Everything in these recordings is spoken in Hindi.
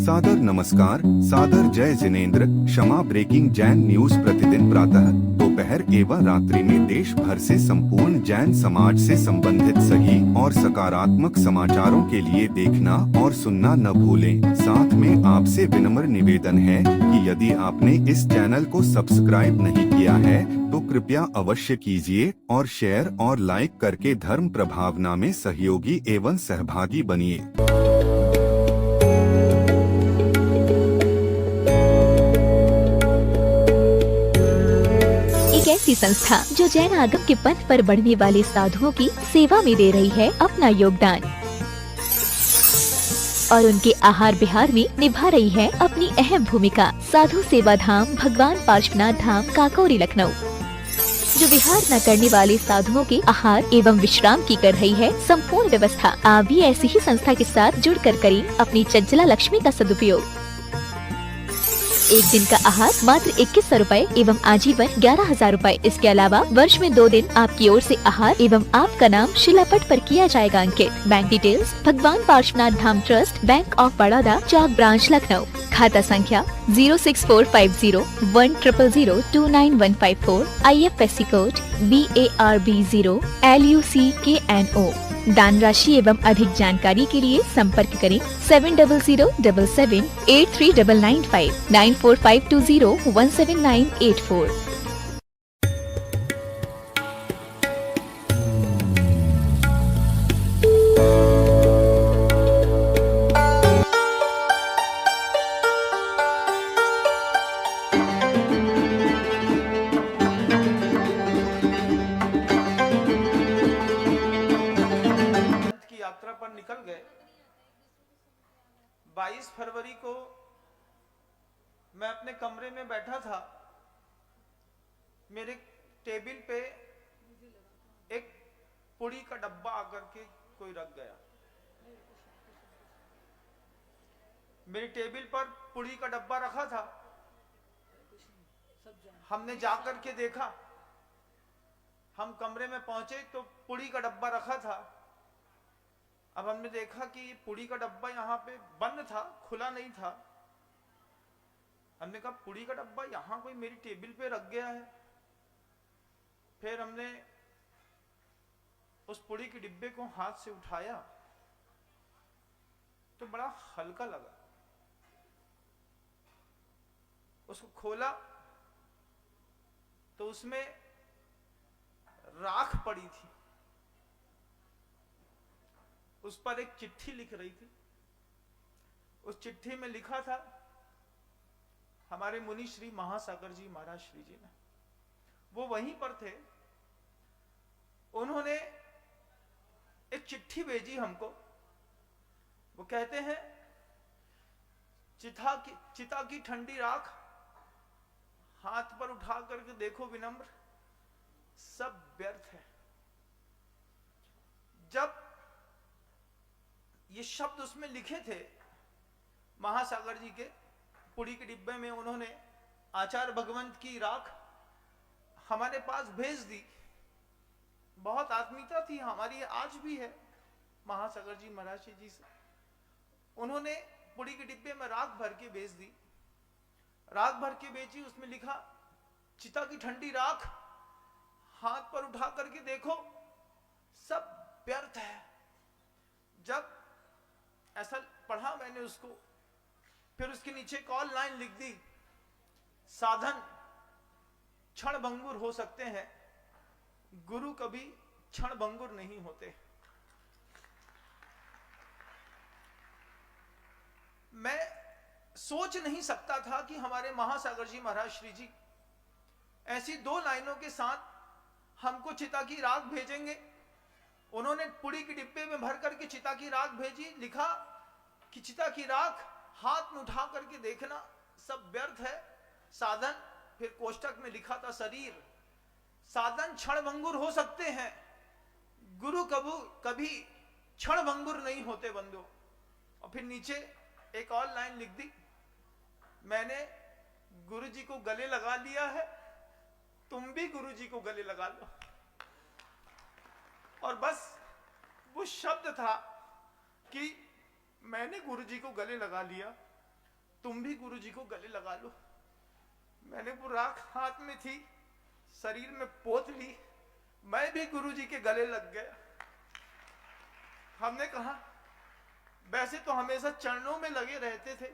सादर नमस्कार, सादर जय जिनेंद्र। क्षमा ब्रेकिंग जैन न्यूज प्रतिदिन प्रातः दोपहर एवं रात्रि में देश भर से संपूर्ण जैन समाज से संबंधित सही और सकारात्मक समाचारों के लिए देखना और सुनना न भूलें। साथ में आपसे विनम्र निवेदन है कि यदि आपने इस चैनल को सब्सक्राइब नहीं किया है तो कृपया अवश्य कीजिए और शेयर और लाइक करके धर्म प्रभावना में सहयोगी एवं सहभागी बनिए। ऐसी संस्था जो जैन आगम के पथ पर बढ़ने वाले साधुओं की सेवा में दे रही है अपना योगदान और उनके आहार विहार में निभा रही है अपनी अहम भूमिका। साधु सेवा धाम भगवान पार्श्वनाथ धाम काकोरी लखनऊ जो विहार न करने वाले साधुओं के आहार एवं विश्राम की कर रही है संपूर्ण व्यवस्था। आप भी ऐसी ही संस्था के साथ जुड़कर करें अपनी चंचला लक्ष्मी का सदुपयोग। एक दिन का आहार मात्र 2100 रूपए एवं आजीवन 11,000 रूपए। इसके अलावा वर्ष में 2 दिन आपकी ओर से आहार एवं आपका नाम शिलापट पर किया जाएगा अंकित। Bank details Bhagwan Parshvanath Dham trust, bank of Baroda, Chowk branch Lucknow. खाता संख्या 064501000291154। IFSC code BARB0 LUCKNO। दान राशि एवं अधिक जानकारी के लिए संपर्क करें 7007783995 9452017984। यात्रा पर निकल गए। 22 फरवरी को मैं अपने कमरे में बैठा था। मेरे टेबल पे एक पुड़ी का डब्बा आकर के कोई रख गया। मेरी टेबल पर पुड़ी का डब्बा रखा था। हमने जाकर के देखा, हम कमरे में पहुंचे तो पुड़ी का डब्बा रखा था। अब हमने देखा कि पुड़ी का डब्बा यहाँ पे बंद था, खुला नहीं था। हमने कहा पुड़ी का डब्बा यहाँ कोई मेरी टेबल पे रख गया है। फिर हमने उस पुड़ी के डिब्बे को हाथ से उठाया तो बड़ा हल्का लगा। उसको खोला तो उसमें राख पड़ी थी। उस पर एक चिट्ठी लिख रही थी। उस चिट्ठी में लिखा था हमारे मुनि श्री महासागर जी महाराज श्री जी ने। वो वहीं पर थे। उन्होंने एक चिट्ठी भेजी हमको। वो कहते हैं चिता की ठंडी राख हाथ पर उठा करके देखो विनम्र, सब व्यर्थ है। जब ये शब्द उसमें लिखे थे महासागर जी के पुड़ी के डिब्बे में, उन्होंने आचार्य भगवंत की राख हमारे पास भेज दी। बहुत आत्मीयता थी हमारी, आज भी है महासागर जी महाराज जी से। उन्होंने पुड़ी के डिब्बे में राख भर के भेज दी। राख भर के भेजी, उसमें लिखा चिता की ठंडी राख हाथ पर उठा करके देखो, सब व्यर्थ है। जब ऐसा पढ़ा मैंने उसको, फिर उसके नीचे एक और लाइन लिख दी, साधन क्षण भंगुर हो सकते हैं, गुरु कभी क्षण भंगुर नहीं होते। मैं सोच नहीं सकता था कि हमारे महासागर जी महाराज श्री जी ऐसी 2 लाइनों के साथ हमको चिता की राख भेजेंगे। उन्होंने पुड़ी के डिब्बे में भर करके चिता की राख भेजी। लिखा कि चिता की राख हाथ में उठा करके देखना, सब व्यर्थ है। साधन, फिर कोष्टक में लिखा था शरीर, साधन क्षण भंगुर हो सकते हैं, गुरु कभी क्षण भंगुर नहीं होते बंधु। और फिर नीचे एक और लाइन लिख दी, मैंने गुरु जी को गले लगा लिया है, तुम भी गुरु जी को गले लगा लो। और बस वो शब्द था कि मैंने गुरुजी को गले लगा लिया, तुम भी गुरुजी को गले लगा लो। मैंने वो राख हाथ में थी, शरीर में पोत ली, मैं भी गुरुजी के गले लग गया। हमने कहा वैसे तो हमेशा चरणों में लगे रहते थे,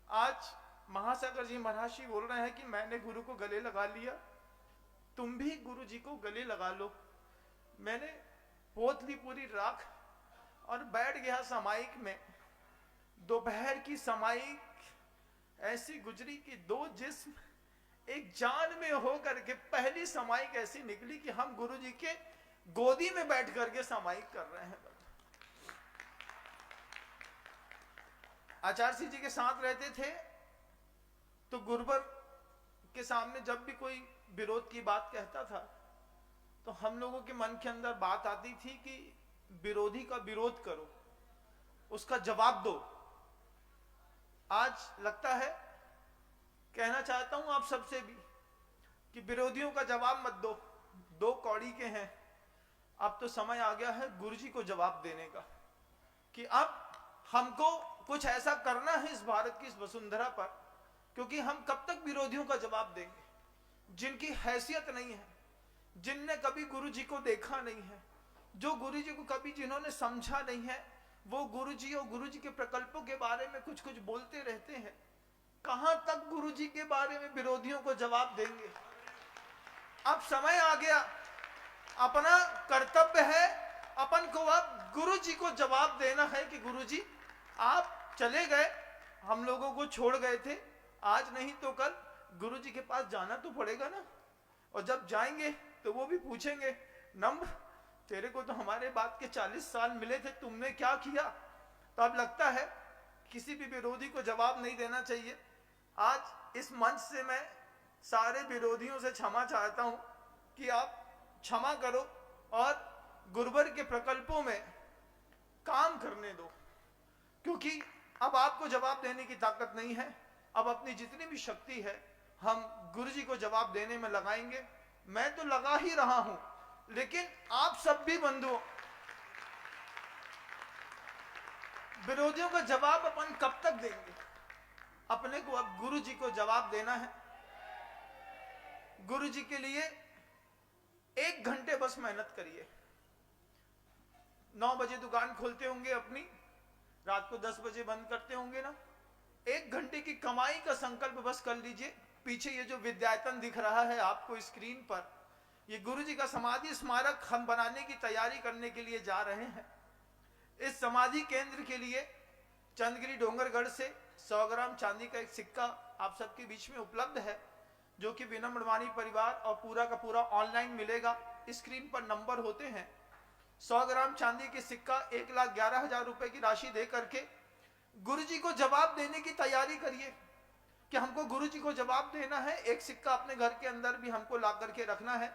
आज महासागर जी महाराज जी बोल रहे हैं कि मैंने गुरु को गले लगा लिया, तुम भी गुरु जी को गले लगा लो। मैंने पोत ली पूरी राख और बैठ गया समाइक में। दोपहर की समाइक ऐसी गुजरी कि दो जिस्म एक जान में हो करके पहली समाइक ऐसी निकली कि हम गुरु जी के गोदी में बैठ करके समाइक कर रहे हैं। आचार्य सिंह जी के साथ रहते थे तो गुरुवर के सामने जब भी कोई विरोध की बात कहता था तो हम लोगों के मन के अंदर बात आती थी कि विरोधी का विरोध करो, उसका जवाब दो। आज लगता है, कहना चाहता हूं आप सबसे भी कि विरोधियों का जवाब मत दो, दो कौड़ी के हैं। अब तो समय आ गया है गुरुजी को जवाब देने का कि अब हमको कुछ ऐसा करना है इस भारत की इस वसुंधरा पर, क्योंकि हम कब तक विरोधियों का जवाब देंगे जिनकी हैसियत नहीं है, जिनने कभी गुरुजी को देखा नहीं है, जो गुरुजी को कभी जिन्होंने समझा नहीं है, वो गुरुजी और गुरुजी के प्रकल्पों के बारे में कुछ कुछ बोलते रहते हैं। कहां तक गुरुजी के बारे में विरोधियों को जवाब देंगे? अब समय आ गया, अपना कर्तव्य है, अपन को अब गुरुजी को जवाब देना है कि गुरुजी आप चले गए, हम लोगों को छोड़ गए थे, आज नहीं तो कल गुरुजी के पास जाना तो पड़ेगा ना। और जब जाएंगे तो वो भी पूछेंगे, नम्र तेरे को तो हमारे बात के 40 साल मिले थे, तुमने क्या किया? तो अब लगता है किसी भी विरोधी को जवाब नहीं देना चाहिए। आज इस मंच से मैं सारे विरोधियों से क्षमा चाहता हूं कि आप क्षमा करो और गुरुवर के प्रकल्पों में काम करने दो, क्योंकि अब आपको जवाब देने की ताकत नहीं है। अब अपनी जितनी भी शक्ति है हम गुरुजी को जवाब देने में लगाएंगे। मैं तो लगा ही रहा हूं, लेकिन आप सब भी बंधुओं, विरोधियों का जवाब अपन कब तक देंगे? अपने को अब गुरुजी को जवाब देना है। गुरुजी के लिए 1 घंटे बस मेहनत करिए। 9 बजे दुकान खोलते होंगे अपनी, रात को 10 बजे बंद करते होंगे ना। 1 घंटे की कमाई का संकल्प बस कर लीजिए। पीछे ये जो विद्यायतन दिख रहा है आपको स्क्रीन पर, ये गुरुजी का समाधि स्मारक हम बनाने की तैयारी करने के लिए जा रहे हैं। इस समाधि केंद्र के लिए चंदगिरी डोंगरगढ़ से 100 ग्राम चांदी का एक सिक्का आप सबके बीच में उपलब्ध है, जो कि विनम्र वाणी परिवार और पूरा का पूरा ऑनलाइन मिलेगा। स्क्रीन पर नंबर होते हैं। 100 ग्राम चांदी के सिक्का 1,11,000 रुपए की राशि दे करके गुरुजी को जवाब देने की तैयारी करिए कि हमको गुरुजी को जवाब देना है। एक सिक्का अपने घर के अंदर भी हमको ला करके रखना है।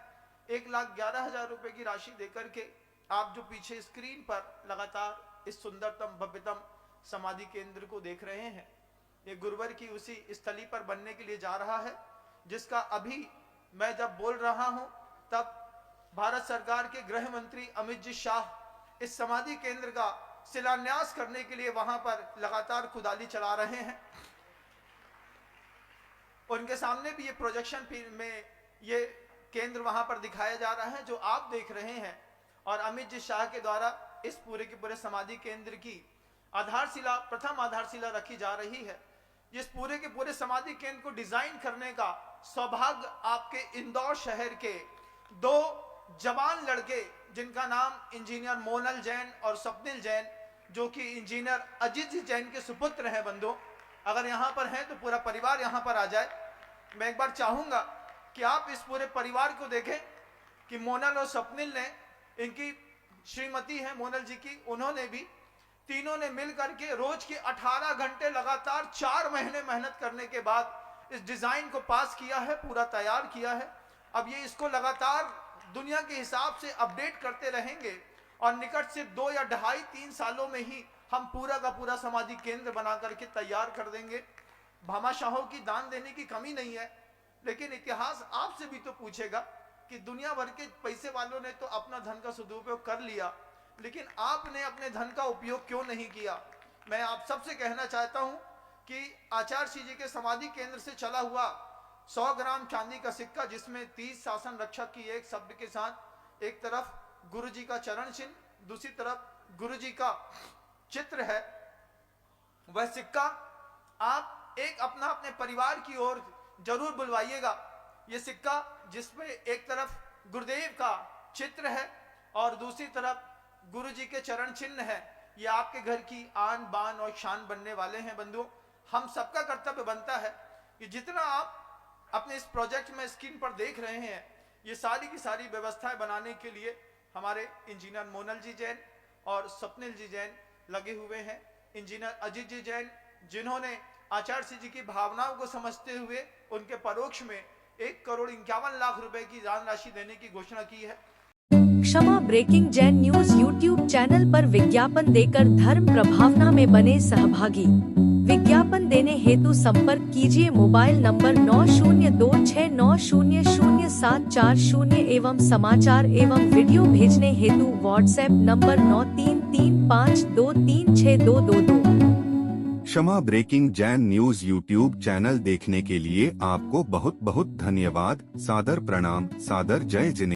1,11,000 रुपए की राशि देकर के आप जो पीछे स्क्रीन पर लगातार इस सुंदरतम भव्यतम समाधि केंद्र को देख रहे हैं, ये गुरुवर की उसी स्थली पर बनने के लिए जा रहा है, जिसका अभी मैं जब बोल रहा हूं तब भारत सरकार के गृह मंत्री अमित जी शाह इस समाधि केंद्र का शिलान्यास करने के लिए वहां पर लगातार खुदाली चला रहे हैं। उनके सामने भी ये प्रोजेक्शन में ये केंद्र वहां पर दिखाया जा रहा है जो आप देख रहे हैं। और अमित जी शाह के द्वारा इस पूरे के पूरे समाधि केंद्र की आधारशिला, प्रथम आधारशिला रखी जा रही है। जिस पूरे के पूरे समाधि केंद्र को डिजाइन करने का सौभाग्य आपके इंदौर शहर के 2 जवान लड़के, जिनका नाम इंजीनियर मोनल जैन और स्वप्निल जैन, जो कि इंजीनियर अजीत जी जैन के सुपुत्र हैं। बंधुओं, अगर यहाँ पर हैं तो पूरा परिवार यहाँ पर आ जाए। मैं एक बार चाहूंगा कि आप इस पूरे परिवार को देखें कि मोनल और स्वप्निल ने, इनकी श्रीमती है मोनल जी की, उन्होंने भी, तीनों ने मिल करके रोज के 18 घंटे लगातार 4 महीने मेहनत करने के बाद इस डिजाइन को पास किया है, पूरा तैयार किया है। अब ये इसको लगातार दुनिया के हिसाब से अपडेट करते रहेंगे और निकट से 2 या 2.5-3 सालों में ही हम पूरा का पूरा समाधि केंद्र बना करके तैयार कर देंगे। भामाशाहों की दान देने की कमी नहीं है, लेकिन इतिहास आपसे भी तो पूछेगा कि दुनिया भर के पैसे वालों ने तो अपना धन का सदुपयोग कर लिया, लेकिन आपने अपने धन का उपयोग क्यों नहीं किया? मैं आप सबसे कहना चाहता हूं कि आचार्य श्री जी के समाधि केंद्र से चला हुआ 100 ग्राम चांदी का सिक्का, जिसमें 30 शासन रक्षक की एक शब्द के साथ एक तरफ गुरु जी का चरण चिन्ह, दूसरी तरफ गुरु जी का चित्र है, वह सिक्का आप एक अपने परिवार की ओर जरूर बुलवाइएगा। यह सिक्का जिसमें एक तरफ गुरुदेव का चित्र है और दूसरी तरफ गुरु जी के चरण चिन्ह है, ये आपके घर की आन बान और शान बनने वाले हैं। बंधुओं, हम सबका कर्तव्य बनता है कि जितना आप अपने इस प्रोजेक्ट में स्क्रीन पर देख रहे हैं, ये सारी की सारी व्यवस्थाएं बनाने के लिए हमारे इंजीनियर मोनल जी जैन और स्वप्निल जी जैन लगे हुए हैं। इंजीनियर अजीत जी जैन, जिन्होंने आचार्य श्री जी की भावनाओं को समझते हुए उनके परोक्ष में 1,51,00,000 रुपए की दान राशि देने की घोषणा की है। Kshama breaking Jain news YouTube channel पर विज्ञापन देकर धर्म प्रभावना में बने सहभागी। विज्ञापन देने हेतु संपर्क कीजिए मोबाइल नंबर 9026900740 एवं समाचार एवं वीडियो भेजने हेतु WhatsApp number 9335236222। Kshama breaking Jain news YouTube channel देखने के लिए आपको बहुत बहुत धन्यवाद। सादर प्रणाम, सादर जय जिनेंद्र।